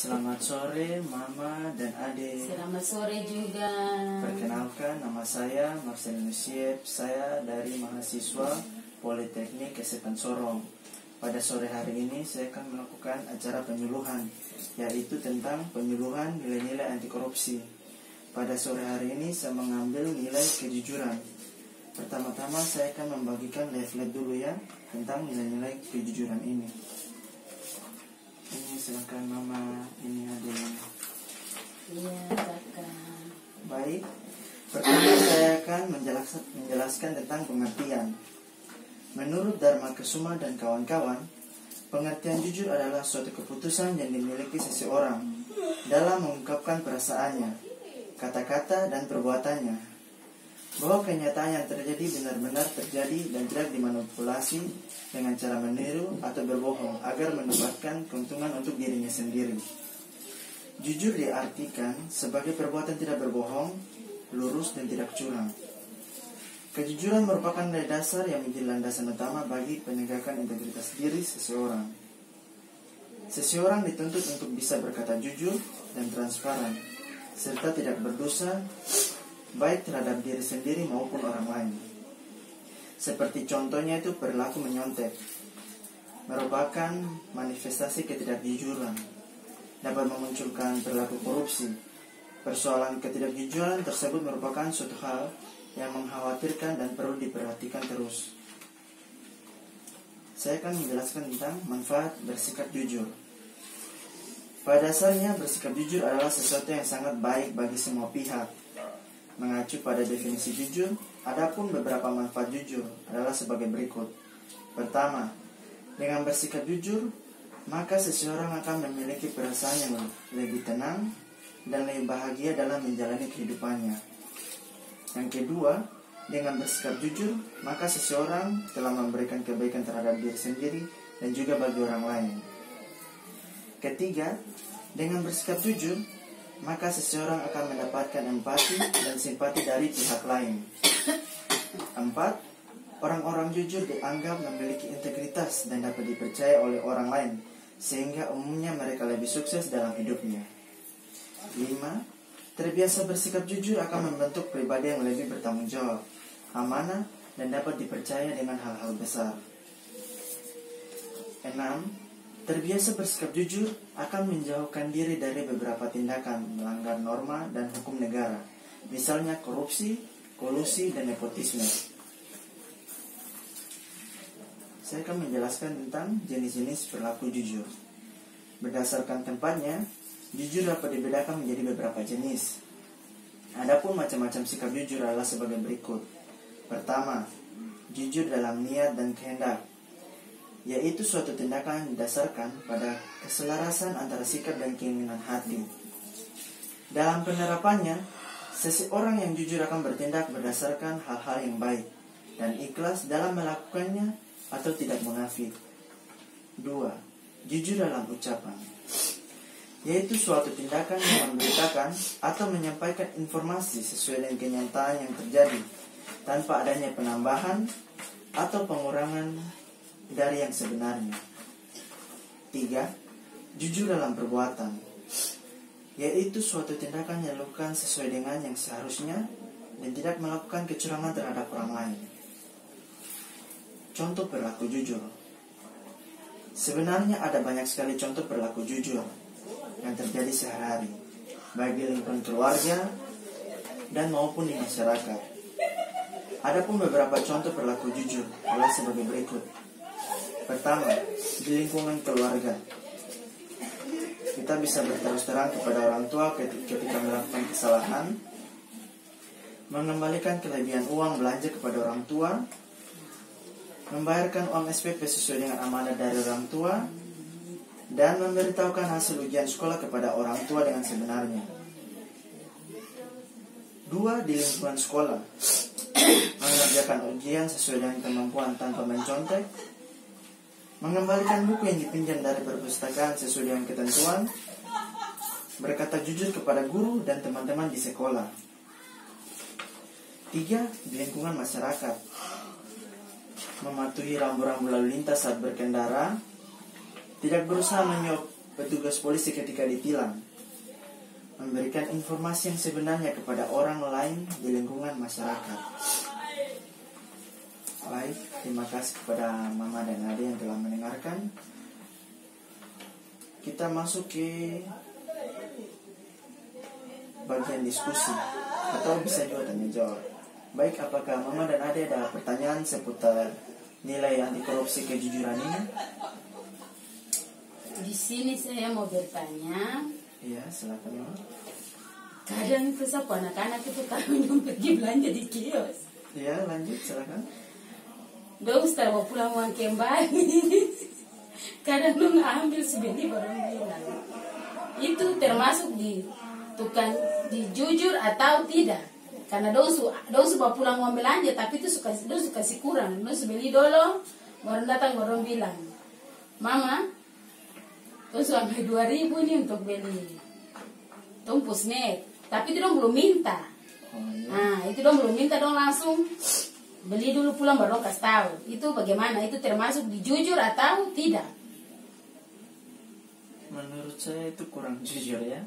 Selamat sore Mama dan Ade. Selamat sore juga. Perkenalkan, nama saya Marcelino Siep. Saya dari mahasiswa Politeknik Kesehatan Sorong. Pada sore hari ini saya akan melakukan acara penyuluhan, yaitu tentang penyuluhan nilai-nilai anti korupsi. Pada sore hari ini saya mengambil nilai kejujuran. Pertama-tama saya akan membagikan leaflet dulu ya tentang nilai-nilai kejujuran ini. Ini silakan Mama, ini ada. Iya, kakak. Baik, pertama saya akan menjelaskan tentang pengertian. Menurut Dharma Kesuma dan kawan-kawan, pengertian jujur adalah suatu keputusan yang dimiliki seseorang dalam mengungkapkan perasaannya, kata-kata dan perbuatannya, bahwa kenyataan yang terjadi benar-benar terjadi dan tidak dimanipulasi dengan cara meniru atau berbohong agar mendapatkan keuntungan untuk dirinya sendiri. Jujur diartikan sebagai perbuatan tidak berbohong, lurus dan tidak curang. Kejujuran merupakan nilai dasar yang menjadi landasan utama bagi penegakan integritas diri seseorang. Seseorang dituntut untuk bisa berkata jujur dan transparan, serta tidak berdosa baik terhadap diri sendiri maupun orang lain. Seperti contohnya itu perilaku menyontek, merupakan manifestasi ketidakjujuran, dapat memunculkan perilaku korupsi. Persoalan ketidakjujuran tersebut merupakan suatu hal yang mengkhawatirkan dan perlu diperhatikan terus. Saya akan menjelaskan tentang manfaat bersikap jujur. Pada dasarnya bersikap jujur adalah sesuatu yang sangat baik bagi semua pihak. Mengacu pada definisi jujur, adapun beberapa manfaat jujur adalah sebagai berikut. Pertama, dengan bersikap jujur, maka seseorang akan memiliki perasaan yang lebih tenang dan lebih bahagia dalam menjalani kehidupannya. Yang kedua, dengan bersikap jujur, maka seseorang telah memberikan kebaikan terhadap diri sendiri dan juga bagi orang lain. Ketiga, dengan bersikap jujur, maka seseorang akan mendapatkan empati dan simpati dari pihak lain. 4. Orang-orang jujur dianggap memiliki integritas dan dapat dipercaya oleh orang lain, sehingga umumnya mereka lebih sukses dalam hidupnya. 5. Terbiasa bersikap jujur akan membentuk pribadi yang lebih bertanggung jawab, amanah, dan dapat dipercaya dengan hal-hal besar. 6. Terbiasa bersikap jujur akan menjauhkan diri dari beberapa tindakan melanggar norma dan hukum negara, misalnya korupsi, kolusi, dan nepotisme. Saya akan menjelaskan tentang jenis-jenis perilaku jujur. Berdasarkan tempatnya, jujur dapat dibedakan menjadi beberapa jenis. Adapun macam-macam sikap jujur adalah sebagai berikut. Pertama, jujur dalam niat dan kehendak, yaitu suatu tindakan yang didasarkan pada keselarasan antara sikap dan keinginan hati. Dalam penerapannya, seseorang yang jujur akan bertindak berdasarkan hal-hal yang baik dan ikhlas dalam melakukannya atau tidak munafik. 2. Jujur dalam ucapan, yaitu suatu tindakan yang memberitakan atau menyampaikan informasi sesuai dengan kenyataan yang terjadi tanpa adanya penambahan atau pengurangan dari yang sebenarnya. 3. Jujur dalam perbuatan, yaitu suatu tindakan yang dilakukan sesuai dengan yang seharusnya dan tidak melakukan kecurangan terhadap orang lain. Contoh perilaku jujur. Sebenarnya ada banyak sekali contoh perilaku jujur yang terjadi sehari-hari, baik di lingkungan keluarga dan maupun di masyarakat. Adapun beberapa contoh perilaku jujur adalah sebagai berikut. Pertama, di lingkungan keluarga, kita bisa berterus terang kepada orang tua ketika melakukan kesalahan, mengembalikan kelebihan uang belanja kepada orang tua, membayarkan uang SPP sesuai dengan amanah dari orang tua, dan memberitahukan hasil ujian sekolah kepada orang tua dengan sebenarnya. 2. Di lingkungan sekolah, mengerjakan ujian sesuai dengan kemampuan tanpa mencontek, mengembalikan buku yang dipinjam dari perpustakaan sesuai dengan ketentuan, berkata jujur kepada guru dan teman-teman di sekolah. 3. Di lingkungan masyarakat, mematuhi rambu-rambu lalu lintas saat berkendara, tidak berusaha petugas polisi ketika ditilang. Memberikan informasi yang sebenarnya kepada orang lain di lingkungan masyarakat. Baik, terima kasih kepada Mama dan Ade yang telah mendengarkan. Kita masuk ke bagian diskusi atau bisa juga tanya jawab. Baik, apakah Mama dan Ade ada pertanyaan seputar nilai anti korupsi kejujuran ini? Di sini saya mau bertanya. Iya, silakan Mama. Kadang itu anak-anak itu kalau yang pergi belanja di kios, Iya, lanjut silakan. dong setelah mau pulang uang kembali, kadang dong ambil sebeli baru bilang. Itu termasuk di tukang di jujur atau tidak? Karena dong suka pulang uang belanja, tapi itu suka kasih kurang. Dong sebeli dulu, baru datang baru bilang, Mama, dong ambil 2.000 nih untuk beli tumpus snack, tapi itu dong belum minta. Oh, iya. Nah, itu dong belum minta, dong langsung beli dulu pulang baru dong kasih tahu. Itu bagaimana? Itu termasuk di jujur atau tidak? Menurut saya itu kurang jujur ya.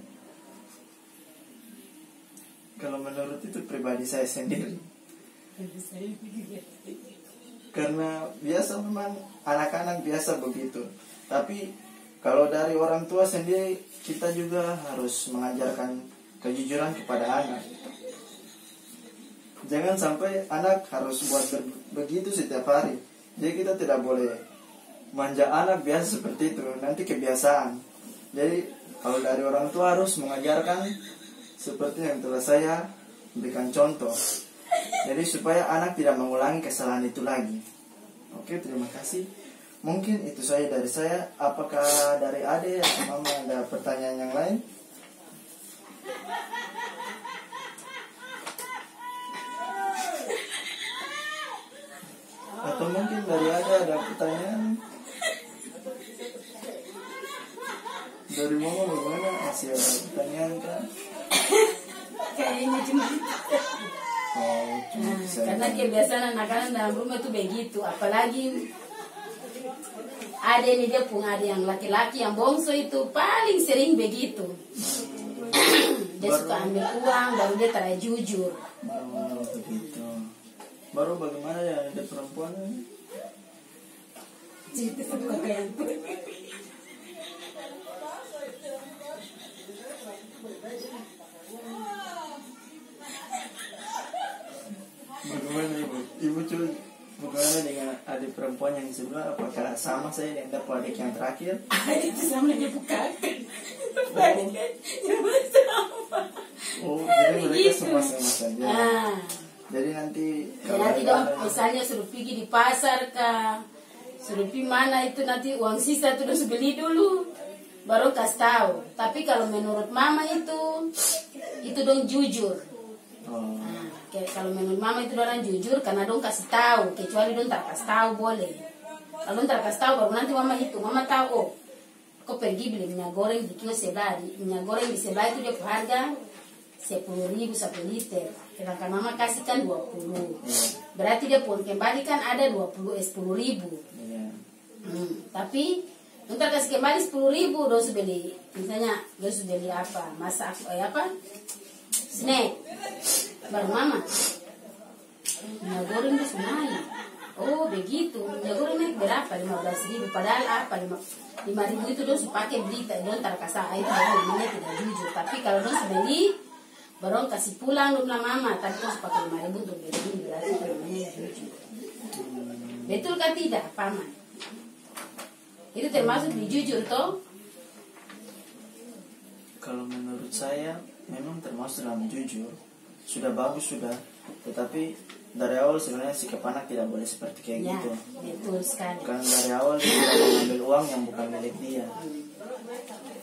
Kalau menurut itu pribadi saya sendiri. Karena biasa memang anak-anak biasa begitu. Tapi kalau dari orang tua sendiri, kita juga harus mengajarkan kejujuran kepada anak. Jangan sampai anak harus buat begitu setiap hari. Jadi kita tidak boleh manja anak biasa seperti itu, nanti kebiasaan. Jadi kalau dari orang tua harus mengajarkan seperti yang telah saya berikan contoh. Jadi supaya anak tidak mengulangi kesalahan itu lagi. Oke, terima kasih. Mungkin itu saja dari saya. Apakah dari Ade atau Mama ada pertanyaan yang lain? Atau mungkin dari Ade ada pertanyaan? Dari Mama bagaimana? Masih ada pertanyaan kan? Kayaknya cuma Oh, cuma bisa. karena kebiasaan anak-anak dalam rumah itu begitu. Apalagi ada ini dia punya ada yang laki-laki yang bongso itu paling sering begitu. Dia suka ambil uang baru dia tak jujur. Oh, begitu. Baru bagaimana ya ada perempuan ini? Jadi suka kayak itu. Bagaimana Ibu? Ibu cuy, bagaimana dengan adik perempuan yang sebelah? Apakah sama saya dengan dapat adik yang terakhir? Itu sama dia bukan. Oh, jadi mereka Begitu. sama-sama saja. Ah. Jadi nanti Nanti dong ada- misalnya suruh pergi di pasar kah, suruh pergi mana itu nanti uang sisa itu harus beli dulu baru kasih tahu. Tapi kalau menurut Mama itu dong jujur. Oh, Nah, kayak kalau menurut Mama itu orang jujur karena dong kasih tahu, kecuali dong tak kasih tahu boleh. Kalau dong tak kasih tahu baru nanti Mama tahu, oh kok pergi beli minyak goreng di kios sebelah, minyak goreng di sebelah itu dia harga 10.000 1 liter. Sedangkan Mama kasihkan 20. Berarti dia pun kembali kan ada 10.000. iya. Tapi ntar kasih kembali 10.000 dos beli, misalnya dos beli apa masak apa snack baru Mama minyak goreng itu naik. Oh begitu, minyak goreng naik berapa? 15.000. Padahal apa 5.000 itu dos pakai beli don terkasa itu baru namanya tidak jujur. Tapi kalau dos beli baru kasih pulang dong Mama, tapi dos pakai 5.000 untuk beli berarti itu namanya jujur. Betul kan tidak, Paman? Itu termasuk di jujur toh? Kalau menurut saya memang termasuk dalam jujur. Sudah bagus sudah. Tetapi dari awal sebenarnya sikap anak tidak boleh seperti kayak Ya, gitu. betul sekali. Karena dari awal dia tidak mengambil uang yang bukan milik dia.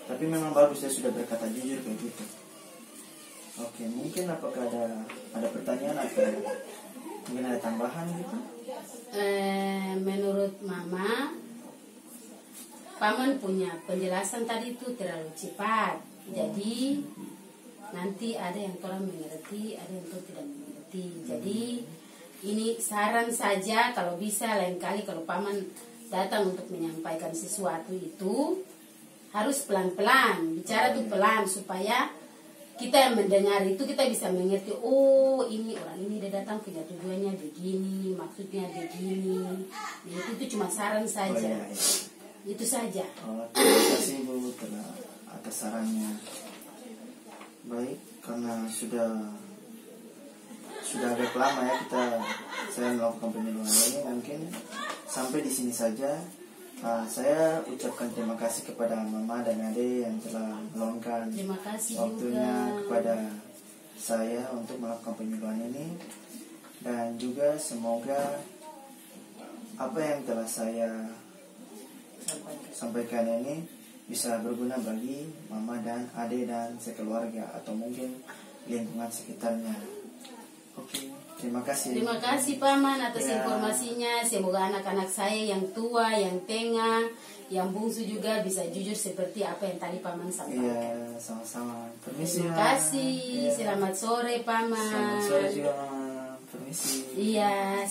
Tapi memang bagus dia sudah berkata jujur kayak gitu. Oke, mungkin apakah ada pertanyaan atau mungkin ada tambahan gitu? Menurut Mama, Paman punya penjelasan tadi itu terlalu cepat. Jadi nanti ada yang orang mengerti, ada yang tidak mengerti. Jadi ini saran saja, kalau bisa lain kali kalau Paman datang untuk menyampaikan sesuatu itu harus pelan-pelan bicara tuh pelan supaya kita yang mendengar itu kita bisa mengerti, oh ini orang ini dia datang punya tujuannya begini, maksudnya begini. Nah, itu cuma saran saja. Itu saja. Terima kasih Bu atas sarannya. Baik, karena sudah agak lama ya saya melakukan penyuluhan ini, mungkin sampai di sini saja. Saya ucapkan terima kasih kepada Mama dan Ade yang telah meluangkan waktunya kepada saya untuk melakukan penyuluhan ini, dan juga semoga apa yang telah saya sampaikan ini bisa berguna bagi Mama dan Ade dan sekeluarga atau mungkin lingkungan sekitarnya. Oke, terima kasih. Terima kasih Paman atas informasinya. Semoga anak-anak saya yang tua, yang tengah, yang bungsu juga bisa jujur seperti apa yang tadi Paman sampaikan. Iya, sama-sama. Permisi. Terima kasih. Selamat sore Paman. Selamat sore juga. Permisi. Iya.